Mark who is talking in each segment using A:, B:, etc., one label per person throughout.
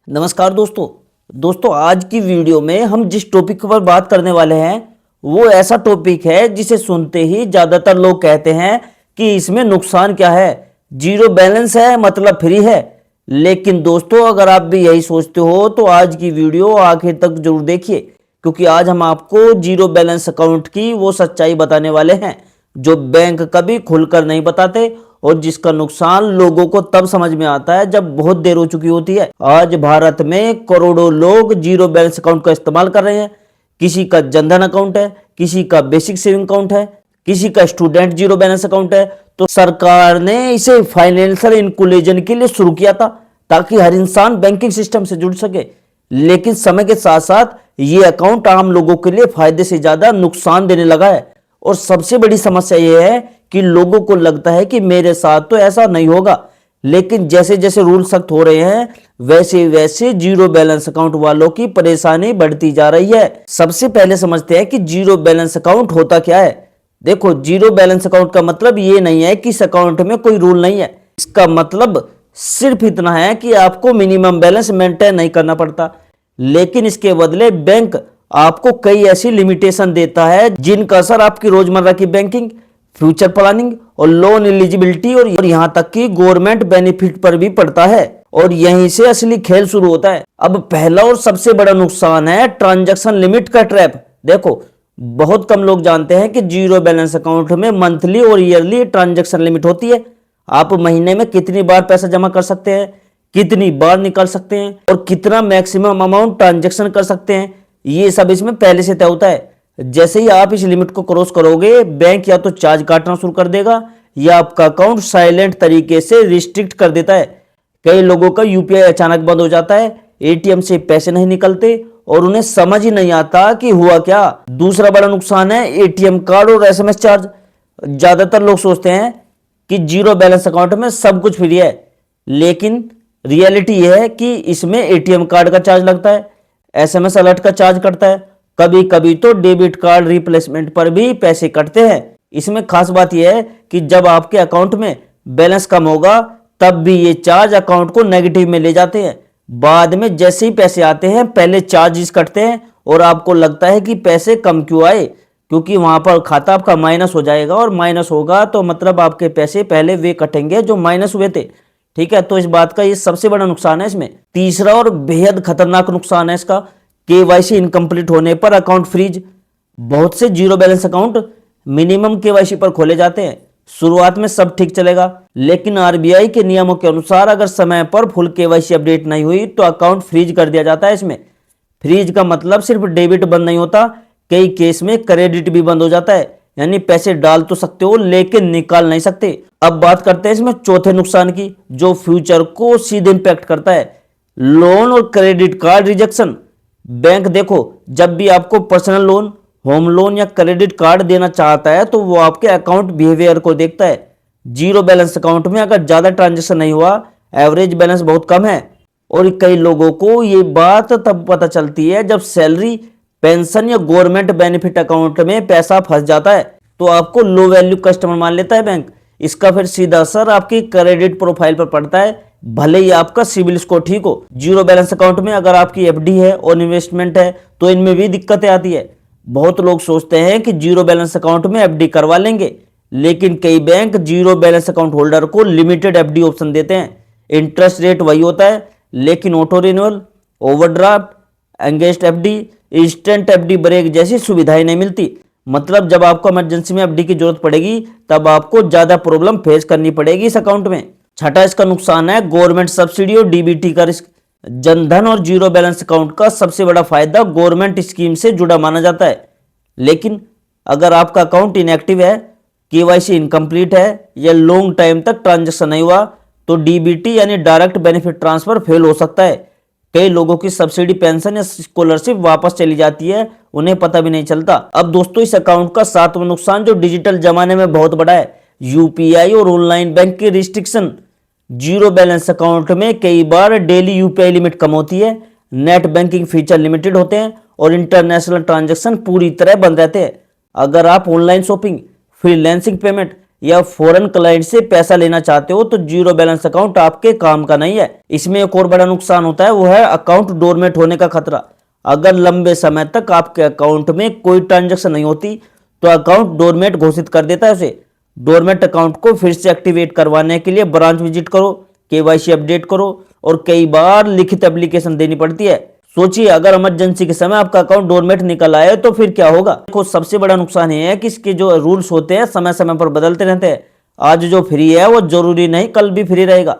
A: नमस्कार दोस्तों आज की वीडियो में हम जिस टॉपिक पर बात करने वाले हैं वो ऐसा टॉपिक है जिसे सुनते ही ज़्यादातर लोग कहते हैं कि इसमें नुकसान क्या है, जीरो बैलेंस है मतलब फ्री है। लेकिन दोस्तों अगर आप भी यही सोचते हो तो आज की वीडियो आखिर तक जरूर देखिए, क्योंकि आज हम आपको जीरो बैलेंस अकाउंट की वो सच्चाई बताने वाले हैं जो बैंक कभी खुलकर नहीं बताते और जिसका नुकसान लोगों को तब समझ में आता है जब बहुत देर हो चुकी होती है। आज भारत में करोड़ों लोग जीरो बैलेंस अकाउंट का इस्तेमाल कर रहे हैं। किसी का जनधन अकाउंट है, किसी का बेसिक सेविंग अकाउंट है, किसी का स्टूडेंट जीरो बैलेंस अकाउंट है। तो सरकार ने इसे फाइनेंशियल इंक्लूजन के लिए शुरू किया था ताकि हर इंसान बैंकिंग सिस्टम से जुड़ सके। लेकिन समय के साथ साथ ये अकाउंट आम लोगों के लिए फायदे से ज्यादा नुकसान देने लगा है। और सबसे बड़ी समस्या यह है कि लोगों को लगता है कि मेरे साथ तो ऐसा नहीं होगा, लेकिन जैसे जैसे रूल सख्त हो रहे हैं वैसे वैसे जीरो बैलेंस अकाउंट वालों की परेशानी बढ़ती जा रही है। सबसे पहले समझते हैं कि जीरो बैलेंस अकाउंट होता क्या है। देखो, जीरो बैलेंस अकाउंट का मतलब ये नहीं है कि इस अकाउंट में कोई रूल नहीं है। इसका मतलब सिर्फ इतना है कि आपको मिनिमम बैलेंस मेंटेन नहीं करना पड़ता, लेकिन इसके बदले बैंक आपको कई ऐसी लिमिटेशन देता है जिनका असर आपकी रोजमर्रा की बैंकिंग, फ्यूचर प्लानिंग और लोन एलिजिबिलिटी और यहां तक कि गवर्नमेंट बेनिफिट पर भी पड़ता है। और यहीं से असली खेल शुरू होता है। अब पहला और सबसे बड़ा नुकसान है ट्रांजैक्शन लिमिट का ट्रैप। देखो, बहुत कम लोग जानते हैं कि जीरो बैलेंस अकाउंट में मंथली और ईयरली ट्रांजैक्शन लिमिट होती है। आप महीने में कितनी बार पैसा जमा कर सकते हैं, कितनी बार निकाल सकते हैं और कितना मैक्सिमम अमाउंट ट्रांजैक्शन कर सकते हैं, ये सब इसमें पहले से तय होता है। जैसे ही आप इस लिमिट को क्रॉस करोगे बैंक या तो चार्ज काटना शुरू कर देगा या आपका अकाउंट साइलेंट तरीके से रिस्ट्रिक्ट कर देता है। कई लोगों का यूपीआई अचानक बंद हो जाता है, एटीएम से पैसे नहीं निकलते और उन्हें समझ ही नहीं आता कि हुआ क्या। दूसरा बड़ा नुकसान है एटीएम कार्ड और एसएमएस चार्ज। ज्यादातर लोग सोचते हैं कि जीरो बैलेंस अकाउंट में सब कुछ फ्री है, लेकिन रियलिटी यह है कि इसमें एटीएम कार्ड का चार्ज लगता है, एसएमएस अलर्ट का चार्ज कटता है, कभी कभी तो डेबिट कार्ड रिप्लेसमेंट पर भी पैसे कटते हैं। इसमें खास बात यह है कि जब आपके अकाउंट में बैलेंस कम होगा तब भी ये चार्ज अकाउंट को नेगेटिव में ले जाते हैं। बाद में जैसे ही पैसे आते हैं पहले चार्जेस कटते हैं और आपको लगता है कि पैसे कम क्यों आए, क्योंकि वहां पर खाता आपका माइनस हो जाएगा और माइनस होगा तो मतलब आपके पैसे पहले वे कटेंगे जो माइनस हुए थे। ठीक है, तो इस बात का ये सबसे बड़ा नुकसान है। इसमें तीसरा और बेहद खतरनाक नुकसान है इसका, केवाईसी इनकम्प्लीट होने पर अकाउंट फ्रीज। बहुत से zero balance account minimum KYC पर खोले जाते हैं। शुरुआत में सब ठीक चलेगा, लेकिन आरबीआई के नियमों के अनुसार अगर समय पर फुल केवाईसी अपडेट नहीं हुई तो अकाउंट फ्रीज कर दिया जाता है। इसमें फ्रीज का मतलब सिर्फ डेबिट बंद नहीं होता, कई केस में क्रेडिट भी बंद हो जाता है। यानी पैसे डाल तो सकते हो लेकिन निकाल नहीं सकते। अब बात करते हैं इसमें चौथे नुकसान की, जो फ्यूचर को सीधे इंपैक्ट करता है, लोन और क्रेडिट कार्ड रिजेक्शन। बैंक देखो, जब भी आपको पर्सनल लोन, होम लोन या क्रेडिट कार्ड देना चाहता है तो वो आपके अकाउंट बिहेवियर को देखता है। जीरो बैलेंस अकाउंट में अगर ज्यादा ट्रांजेक्शन नहीं हुआ, एवरेज बैलेंस बहुत कम है, और कई लोगों को ये बात तब पता चलती है जब सैलरी, पेंशन या गवर्नमेंट बेनिफिट अकाउंट में पैसा फंस जाता है, तो आपको लो वैल्यू कस्टमर मान लेता है बैंक। इसका फिर सीधा असर आपकी क्रेडिट प्रोफाइल पर पड़ता है, भले ही आपका सिविल स्कोर ठीक हो। जीरो बैलेंस अकाउंट में अगर आपकी एफडी है और इन्वेस्टमेंट है तो इनमें भी दिक्कतें आती है। बहुत लोग सोचते हैं कि जीरो बैलेंस अकाउंट में एफडी करवा लेंगे, लेकिन कई bank zero balance account holder को लिमिटेड एफडी ऑप्शन देते हैं। इंटरेस्ट रेट वही होता है, लेकिन auto renewal, overdraft, engaged FD, instant FD break जैसी सुविधाएं नहीं मिलती। मतलब जब आपको इमरजेंसी में एफडी की जरूरत पड़ेगी तब आपको ज्यादा प्रॉब्लम फेस करनी पड़ेगी इस अकाउंट में। छठा इसका नुकसान है गवर्नमेंट सब्सिडी और डीबीटी का रिस्क। जनधन और जीरो बैलेंस अकाउंट का सबसे बड़ा फायदा गवर्नमेंट स्कीम से जुड़ा माना जाता है, लेकिन अगर आपका अकाउंट इनएक्टिव है, केवाईसी इनकम्प्लीट है या लॉन्ग टाइम तक ट्रांजेक्शन नहीं हुआ तो डीबीटी यानी डायरेक्ट बेनिफिट ट्रांसफर फेल हो सकता है। कई लोगों की सब्सिडी, पेंशन या स्कॉलरशिप वापस चली जाती है, उन्हें पता भी नहीं चलता। अब दोस्तों इस अकाउंट का सातवां नुकसान जो डिजिटल जमाने में बहुत बड़ा है, यूपीआई और ऑनलाइन बैंक की रिस्ट्रिक्शन। जीरो बैलेंस अकाउंट में कई बार डेली यूपीआई लिमिट कम होती है, नेट बैंकिंग फीचर लिमिटेड होते हैं और इंटरनेशनल ट्रांजैक्शन पूरी तरह बंद रहते हैं। अगर आप ऑनलाइन शॉपिंग, फ्रीलांसिंग पेमेंट या फॉरेन क्लाइंट से पैसा लेना चाहते हो तो जीरो बैलेंस अकाउंट आपके काम का नहीं है। इसमें एक और बड़ा नुकसान होता है, वो है अकाउंट डोरमेट होने का खतरा। अगर लंबे समय तक आपके अकाउंट में कोई ट्रांजैक्शन नहीं होती तो अकाउंट डोरमेट घोषित कर देता है उसे। डोरमेट अकाउंट को फिर से एक्टिवेट करवाने के लिए ब्रांच विजिट करो, केवाईसी अपडेट करो और कई बार लिखित एप्लीकेशन देनी पड़ती है। सोचिए अगर इमरजेंसी के समय आपका अकाउंट डोरमेट निकल आए तो फिर क्या होगा। देखो सबसे बड़ा नुकसान ये है कि इसके जो रूल्स होते हैं समय समय पर बदलते रहते हैं। आज जो फ्री है वो जरूरी नहीं कल भी फ्री रहेगा।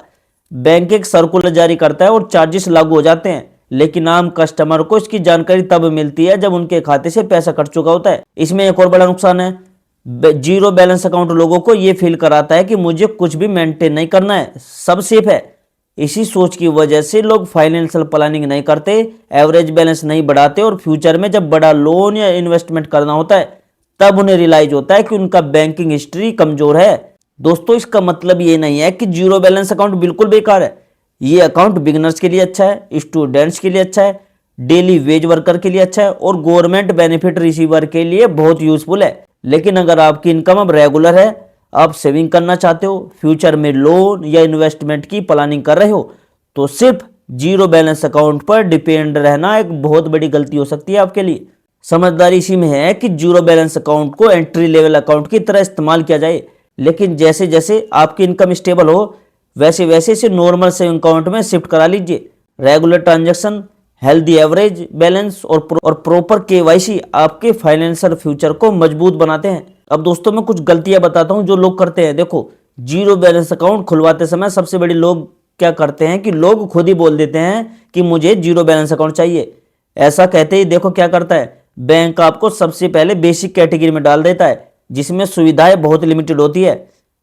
A: बैंक एक सर्कुलर जारी करता है और चार्जेस लागू हो जाते हैं, लेकिन आम कस्टमर को इसकी जानकारी तब मिलती है जब उनके खाते से पैसा कट चुका होता है। इसमें एक और बड़ा नुकसान है, जीरो बैलेंस अकाउंट लोगों को ये फील कराता है कि मुझे कुछ भी मेंटेन नहीं करना है, सब सेफ है। इसी सोच की वजह से लोग फाइनेंशियल प्लानिंग नहीं करते, एवरेज बैलेंस नहीं बढ़ाते और फ्यूचर में जब बड़ा लोन या इन्वेस्टमेंट करना होता है तब उन्हें रियलाइज होता है कि उनका बैंकिंग हिस्ट्री कमजोर है। दोस्तों इसका मतलब ये नहीं है कि जीरो बैलेंस अकाउंट बिल्कुल बेकार है। ये अकाउंट बिगिनर्स के लिए अच्छा है, स्टूडेंट्स के लिए अच्छा है, डेली वेज वर्कर के लिए अच्छा है और गवर्नमेंट बेनिफिट रिसीवर के लिए बहुत यूजफुल है। लेकिन अगर आपकी इनकम अब रेगुलर है, आप सेविंग करना चाहते हो, फ्यूचर में लोन या इन्वेस्टमेंट की प्लानिंग कर रहे हो, तो सिर्फ जीरो बैलेंस अकाउंट पर डिपेंड रहना एक बहुत बड़ी गलती हो सकती है आपके लिए। समझदारी इसी में है कि जीरो बैलेंस अकाउंट को एंट्री लेवल अकाउंट की तरह इस्तेमाल किया जाए, लेकिन जैसे जैसे आपकी इनकम स्टेबल हो वैसे वैसे इसे नॉर्मल सेविंग अकाउंट में शिफ्ट करा लीजिए। Regular transaction, healthy average balance और प्रॉपर केवाईसी आपके फाइनेंशियल फ्यूचर को मजबूत बनाते हैं। अब दोस्तों मैं कुछ गलतियां बताता हूं जो लोग करते हैं। देखो जीरो बैलेंस अकाउंट खुलवाते समय सबसे बड़ी लोग क्या करते हैं कि लोग खुद ही बोल देते हैं कि मुझे जीरो बैलेंस अकाउंट चाहिए। ऐसा कहते ही देखो क्या करता है, बैंक आपको सबसे पहले बेसिक कैटेगरी में डाल देता है जिसमें सुविधाएं बहुत लिमिटेड होती है।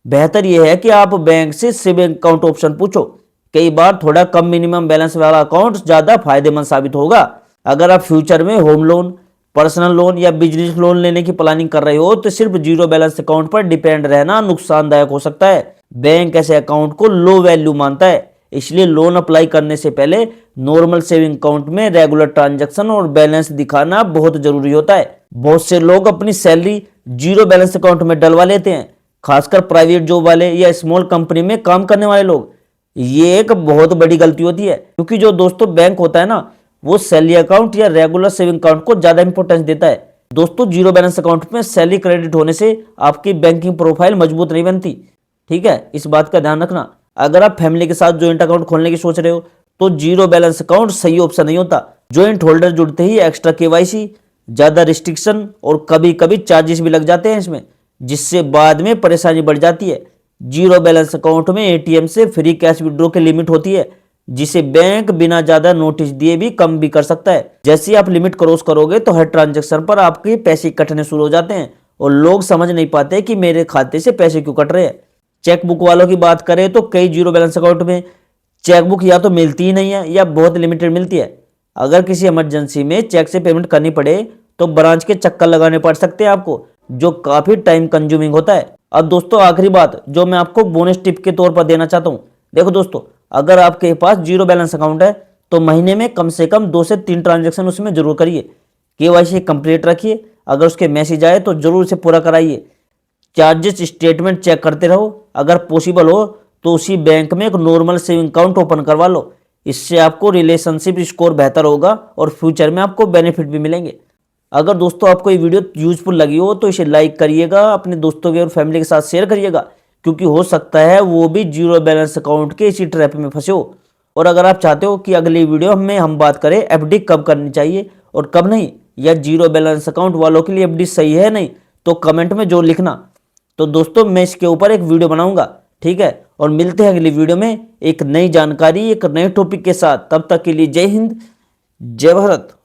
A: बेहतर यह है कि आप बैंक से सेविंग अकाउंट ऑप्शन पूछो। कई बार थोड़ा कम मिनिमम बैलेंस वाला अकाउंट ज्यादा फायदेमंद साबित होगा। अगर आप फ्यूचर में होम लोन, पर्सनल लोन या बिजनेस लोन लेने की प्लानिंग कर रहे हो तो सिर्फ जीरो बैलेंस अकाउंट पर डिपेंड रहना नुकसानदायक हो सकता है। बैंक ऐसे अकाउंट को लो वैल्यू मानता है, इसलिए लोन अप्लाई करने से पहले नॉर्मल सेविंग अकाउंट में रेगुलर ट्रांजैक्शन और बैलेंस दिखाना बहुत जरूरी होता है। बहुत से लोग अपनी सैलरी जीरो बैलेंस अकाउंट में डलवा लेते हैं, खासकर प्राइवेट जॉब वाले या स्मॉल कंपनी में काम करने वाले लोग। ये एक बहुत बड़ी गलती होती है, क्योंकि जो दोस्तों बैंक होता है ना वो सैलरी अकाउंट या रेगुलर सेविंग अकाउंट को ज्यादा इंपॉर्टेंस देता है। दोस्तों जीरो बैलेंस अकाउंट में सैलरी क्रेडिट होने से आपकी बैंकिंग प्रोफाइल मजबूत नहीं बनती, ठीक है, इस बात का ध्यान रखना। अगर आप फैमिली के साथ ज्वाइंट अकाउंट खोलने की सोच रहे हो तो जीरो बैलेंस अकाउंट सही ऑप्शन नहीं होता। ज्वाइंट होल्डर जुड़ते ही एक्स्ट्रा केवाईसी, ज्यादा रिस्ट्रिक्शन और कभी कभी चार्जेस भी लग जाते हैं इसमें, जिससे बाद में परेशानी बढ़ जाती है। जीरो बैलेंस अकाउंट में एटीएम से फ्री कैश विड्रॉ की लिमिट होती है, जिसे बैंक बिना ज्यादा नोटिस दिए भी कम भी कर सकता है। जैसे ही आप लिमिट क्रॉस करोगे तो हर ट्रांजैक्शन पर आपके पैसे कटने शुरू हो जाते हैं और लोग समझ नहीं पाते कि मेरे खाते से पैसे क्यों कट रहे हैं। चेकबुक वालों की बात करें तो कई जीरो बैलेंस अकाउंट में चेकबुक या तो मिलती ही नहीं है या बहुत लिमिटेड मिलती है। अगर किसी इमरजेंसी में चेक से पेमेंट करनी पड़े तो ब्रांच के चक्कर लगाने पड़ सकते हैं आपको, जो काफी टाइम कंज्यूमिंग होता है। अब दोस्तों आखिरी बात जो मैं आपको बोनस टिप के तौर पर देना चाहता हूं, देखो दोस्तों अगर आपके पास जीरो बैलेंस अकाउंट है तो महीने में कम से कम 2 से 3 ट्रांजैक्शन उसमें जरूर करिए। केवाईसी कंप्लीट रखिए, अगर उसके मैसेज आए तो जरूर उसे पूरा कराइए। चार्जेस स्टेटमेंट चेक करते रहो, अगर पॉसिबल हो तो उसी बैंक में एक नॉर्मल सेविंग अकाउंट ओपन करवा लो। इससे आपको रिलेशनशिप स्कोर बेहतर होगा और फ्यूचर में आपको बेनिफिट भी मिलेंगे। अगर दोस्तों आपको ये वीडियो यूजफुल लगी हो तो इसे लाइक करिएगा, अपने दोस्तों के और फैमिली के साथ शेयर करिएगा, क्योंकि हो सकता है वो भी जीरो बैलेंस अकाउंट के इसी ट्रैप में फंसे हो। और अगर आप चाहते हो कि अगली वीडियो में हम बात करें एफडी कब करनी चाहिए और कब नहीं, या जीरो बैलेंस अकाउंट वालों के लिए एफडी सही है नहीं, तो कमेंट में जो लिखना। तो दोस्तों मैं इसके ऊपर एक वीडियो बनाऊंगा, ठीक है। और मिलते हैं अगली वीडियो में एक नई जानकारी, एक नए टॉपिक के साथ। तब तक के लिए जय हिंद, जय भारत।